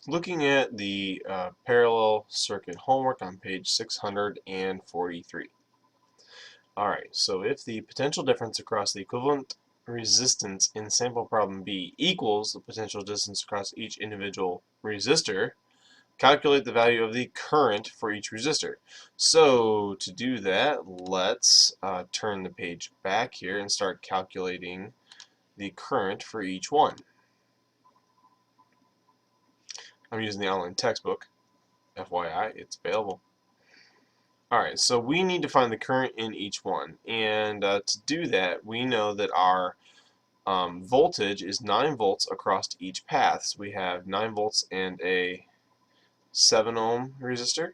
Looking at the parallel circuit homework on page 643. Alright, so if the potential difference across the equivalent resistance in sample problem B equals the potential distance across each individual resistor, calculate the value of the current for each resistor. So to do that, let's turn the page back here and start calculating the current for each one. I'm using the online textbook. FYI, it's available. Alright, so we need to find the current in each one. And to do that, we know that our voltage is 9 volts across each path. So we have 9 volts and a 7 ohm resistor,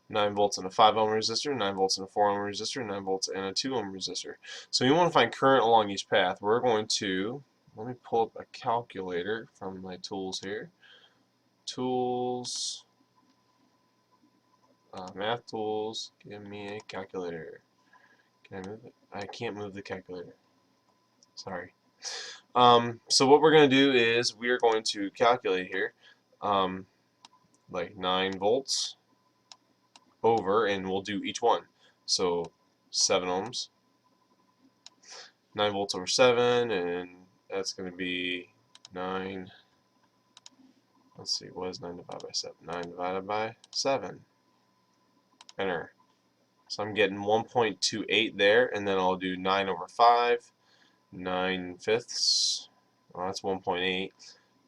9 volts and a 5 ohm resistor, 9 volts and a 4 ohm resistor, 9 volts and a 2 ohm resistor. So we want to find current along each path. We're going to, let me pull up a calculator from my tools here. Tools, math tools, give me a calculator. Can I move it? I can't move the calculator. Sorry. So what we're going to do is we are going to calculate here like 9 volts over, and we'll do each one. So 7 ohms, 9 volts over 7, and that's going to be 9. Let's see, what is 9 divided by 7? 9 divided by 7. Enter. So I'm getting 1.28 there, and then I'll do 9 over 5, 9 fifths. Well, that's 1.8.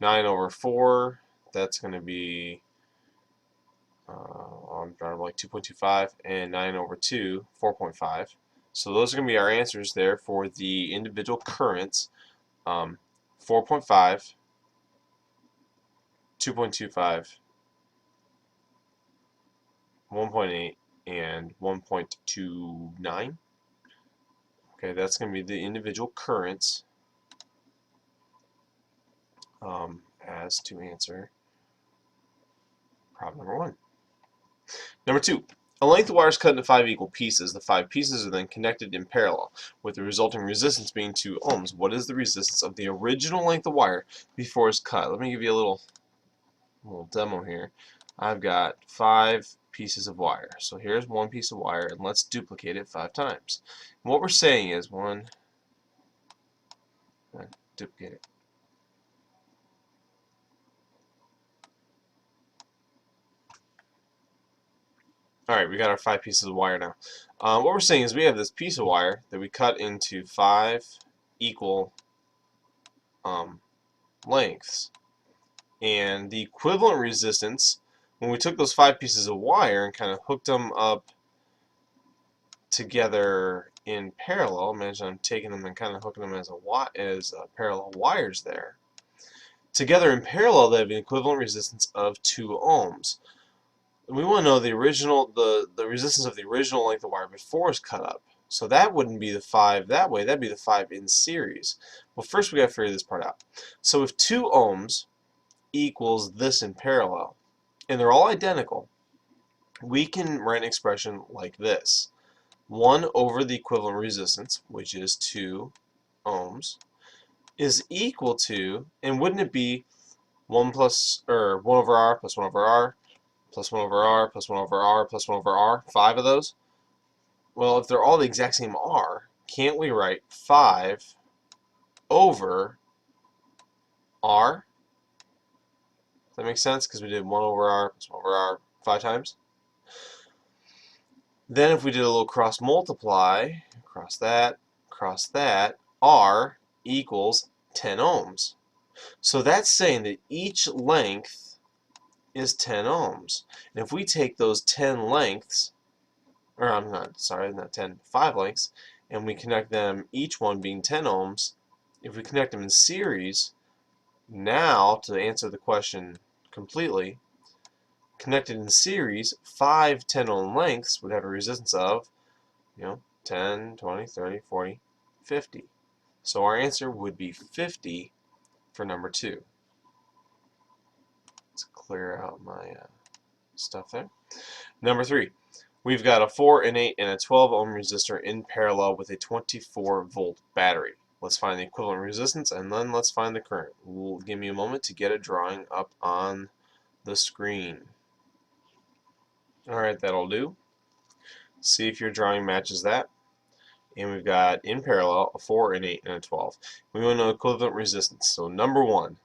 9 over 4, that's going to be I'm drawing like 2.25, and 9 over 2, 4.5. So those are going to be our answers there for the individual currents. 4.5, 2.25, 1.8, and 1.29. Okay, that's going to be the individual currents as to answer problem number 1. Number 2. A length of wire is cut into 5 equal pieces. The 5 pieces are then connected in parallel, with the resulting resistance being 2 ohms. What is the resistance of the original length of wire before it's cut? Let me give you a little demo here. I've got 5 pieces of wire. So here's one piece of wire, and let's duplicate it 5 times. And what we're saying is duplicate it. Alright, we got our 5 pieces of wire now. What we're saying is we have this piece of wire that we cut into 5 equal lengths. And the equivalent resistance, when we took those 5 pieces of wire and kind of hooked them up together in parallel, imagine I'm taking them and kind of hooking them as parallel wires there. Together in parallel, they have an equivalent resistance of 2 ohms. And we want to know the resistance of the original length of wire before it's cut up. So that wouldn't be the 5 that way, that'd be the 5 in series. Well, first we got to figure this part out. So if 2 ohms equals this in parallel, and they're all identical, we can write an expression like this. 1 over the equivalent resistance, which is 2 ohms, is equal to, and wouldn't it be 1 over R plus 1 over R plus 1 over R plus 1 over R plus 1 over R, 5 of those? Well, if they're all the exact same R, can't we write 5 over R? Does that make sense? Because we did 1 over R plus 1 over R 5 times. Then if we did a little cross multiply, cross that, R equals 10 ohms. So that's saying that each length is 10 ohms. And if we take those 10 lengths, or I'm not, sorry, not 10, 5 lengths, and we connect them, each one being 10 ohms, if we connect them in series, now to answer the question completely, connected in series, 5 10 ohm lengths would have a resistance of, 10, 20, 30, 40, 50. So our answer would be 50 for number 2. Let's clear out my stuff there. Number 3. We've got a 4, an 8, and a 12 ohm resistor in parallel with a 24 volt battery. Let's find the equivalent resistance, and then let's find the current. Give me a moment to get a drawing up on the screen. Alright, that'll do. See if your drawing matches that. And we've got, in parallel, a 4, an 8, and a 12. We want to know equivalent resistance. So number 1,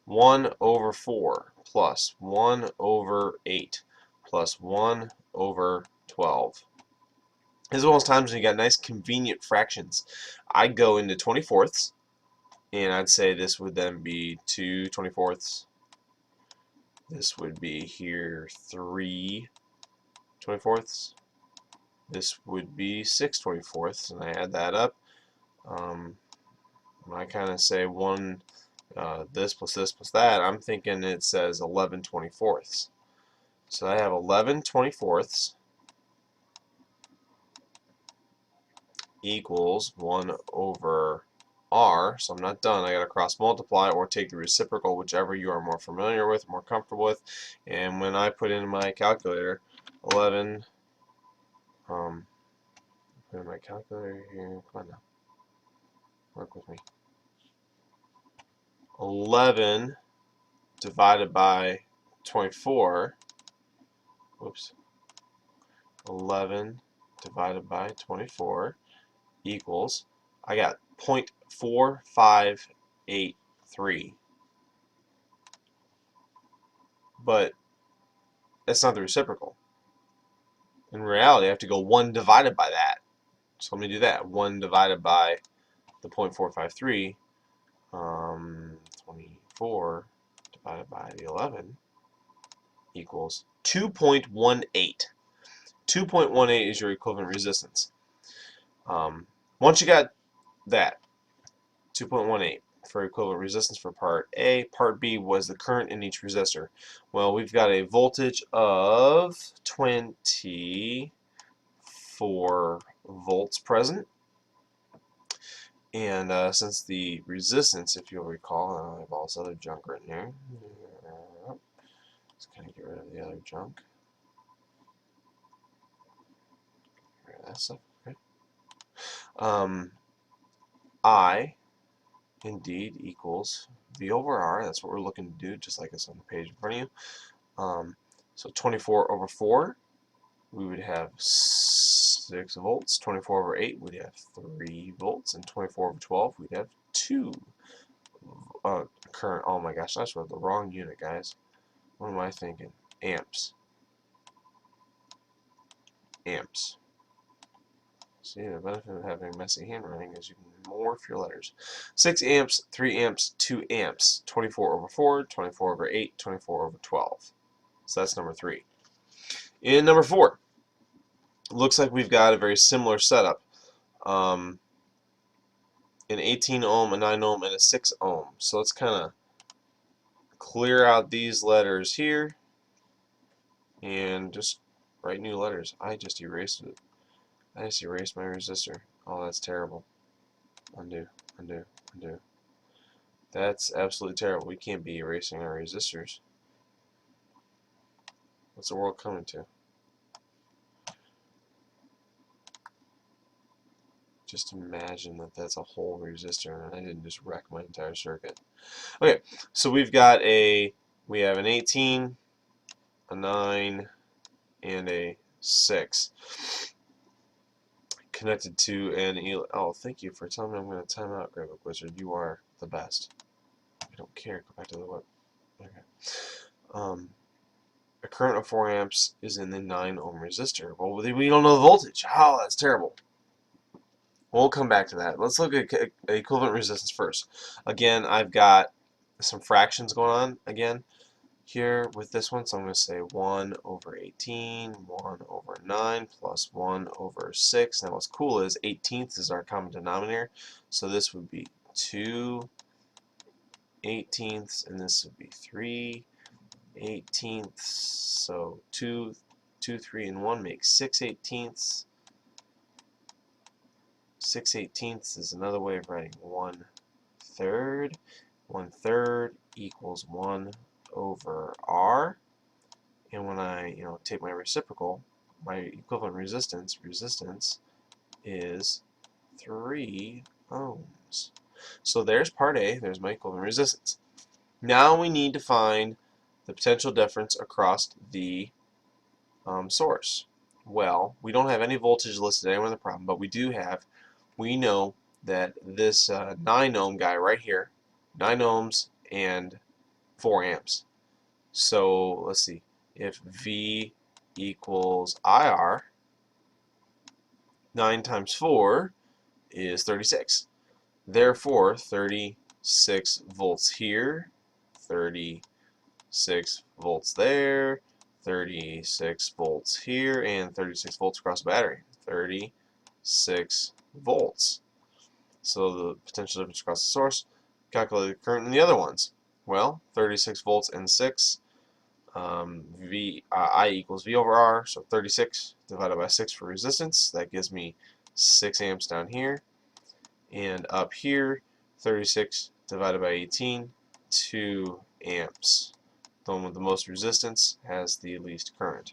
1 over 4 plus 1 over 8 plus 1 over 12. This is one of those times when you got nice convenient fractions. I'd go into 24ths, and I'd say this would then be 2 24ths. This would be here 3 24ths. This would be 6 24ths, and I add that up. When I kind of say this plus that, I'm thinking it says 11 24ths. So I have 11 24ths equals 1 over r. So I'm not done. I got to cross multiply or take the reciprocal, whichever you are more familiar with, more comfortable with. And when I put in my calculator, 11, put in my calculator here. Come on now, work with me. 11 divided by 24. Whoops. 11 divided by 24 equals, I got 0.4583. But that's not the reciprocal. In reality, I have to go 1 divided by that. So let me do that. 1 divided by the 0.453, 24 divided by the 11 equals 2.18. 2.18 is your equivalent resistance. Once you got that, 2.18 for equivalent resistance for part A. Part B was the current in each resistor. Well, we've got a voltage of 24 volts present. And since the resistance, if you'll recall, I have all this other junk written here. Let's kind of get rid of the other junk. Get rid of that stuff. Okay. I indeed equals V over R. That's what we're looking to do, just like it's on the page in front of you. So 24 over 4, we would have 6 volts. 24 over 8, we'd have 3 volts. And 24 over 12, we'd have 2 current. Oh my gosh, I just wrote the wrong unit, guys. What am I thinking? Amps. Amps. See, the benefit of having messy handwriting is you can morph your letters. 6 amps, 3 amps, 2 amps. 24 over 4, 24 over 8, 24 over 12. So that's number 3. In number 4, looks like we've got a very similar setup. An 18 ohm, a 9 ohm, and a 6 ohm. So let's kind of clear out these letters here and just write new letters. I just erased it. I just erased my resistor. Oh, that's terrible. Undo, undo, undo. That's absolutely terrible. We can't be erasing our resistors. What's the world coming to? Just imagine that that's a whole resistor and I didn't just wreck my entire circuit. Okay, so we have an 18, a 9, and a 6 connected to an oh, thank you for telling me I'm going to time out, Greybook Wizard. You are the best. I don't care. Go back to the web. Okay. A current of 4 amps is in the 9 ohm resistor. Well, we don't know the voltage. Oh, that's terrible. We'll come back to that. Let's look at equivalent resistance first. Again, I've got some fractions going on again here with this one. So I'm going to say 1 over 18, 1 over 9, plus 1 over 6. Now what's cool is 18ths is our common denominator. So this would be 2 18ths, and this would be 3 18ths. So 2, 3, and 1 makes 6 18ths. 6 18ths is another way of writing 1/3. 1/3 equals 1 over R. And when I take my reciprocal, my equivalent resistance is 3 ohms. So there's part A, there's my equivalent resistance. Now we need to find the potential difference across the source? Well, we don't have any voltage listed anywhere in the problem, but we know that this 9 ohm guy right here, 9 ohms and 4 amps. So let's see, if V equals IR, 9 times 4 is 36. Therefore, 36 volts here, 36 volts there, 36 volts here, and 36 volts across the battery. 36 volts. So the potential difference across the source. Calculate the current in the other ones. Well, 36 volts and 6. I equals V over R, so 36 divided by 6 for resistance. That gives me 6 amps down here. And up here, 36 divided by 18, 2 amps. The one with the most resistance has the least current.